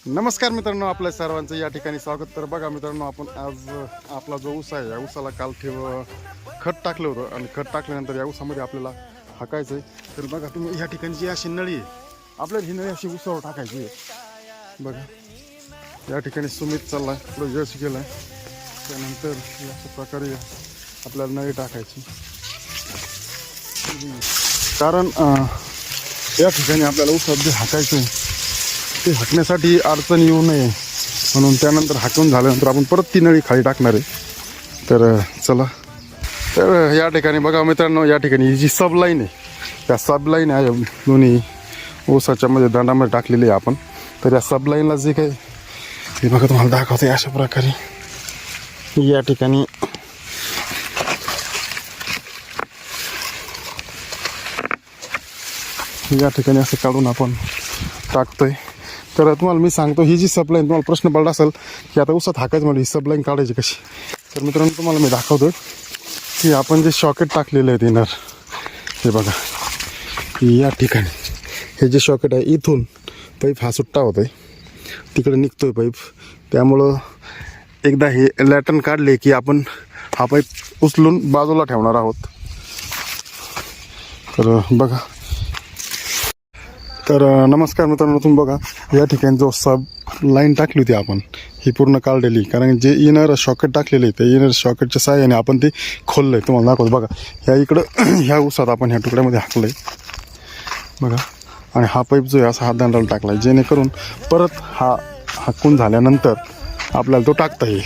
नमस्कार मित्रांनो, आपल्या सर्वांचं या ठिकाणी स्वागत. तर बघा मित्रांनो, आपण आज आपला जो ऊस आहे या ऊसाला काल खत टाकलं होतं आणि खत टाकल्यानंतर या ऊसामध्ये आपल्याला हाकायचं आहे. तर बघा तुम्ही या ठिकाणी जी अशी नळी आहे, आपल्याला ही नळी अशी ऊसावर टाकायची आहे. बघा या ठिकाणी सुमित चाललाय, पुढे यश गेलाय. त्यानंतर अशा प्रकारे आपल्याला नळी टाकायची, कारण या ठिकाणी आपल्याला ऊसात जे हाकायचं आहे ते हाकण्यासाठी अडचण येऊ नये म्हणून त्यानंतर हाकून झाल्यानंतर आपण परत ती नळी खाली टाकणार आहे. तर चला. तर या ठिकाणी बघा मित्रांनो, या ठिकाणी ही जी सब लाईन आहे, त्या सब लाईन आहे दोन्ही ऊसाच्या मध्ये दंडामध्ये टाकलेली आहे आपण. तर या सब लाईनला जे काही हे बघा तुम्हाला दाखवते अशा प्रकारे या ठिकाणी असं काढून आपण टाकतोय. तर तुम्हाला मी सांगतो, ही जी सबलाईन तुम्हाला प्रश्न पडला असेल की आता ऊसात हाकायचं म्हणजे ही सबलाईन काढायची कशी. तर मित्रांनो तुम्हाला मी दाखवतो की आपण जे शॉकेट टाकलेले आहेत येणार, हे बघा या ठिकाणी हे जे शॉकेट आहे, इथून पाईप हा सुट्टा होतो आहे, तिकडे निघतोय पाईप. त्यामुळं एकदा हे लॅटर्न काढले की आपण हा पाईप उचलून बाजूला ठेवणार आहोत. तर बघा. तर नमस्कार मित्रांनो, तुम्ही बघा या ठिकाणी जो सब लाईन टाकली होती आपण, ही पूर्ण काढलेली, कारण जे इनर शॉकेट टाकलेले आहे त्या इनर शॉकेटच्या साहाय्याने आपण ते खोललं आहे. तुम्हाला दाखवतो बघा, ह्या इकडं ह्या ऊसात आपण ह्या तुकड्यामध्ये हाकलं आहे बघा. आणि हा पाईप जो आहे असा हात दंडाला टाकला आहे, जेणेकरून परत हा हाकून झाल्यानंतर आपल्याला तो टाकता येईल.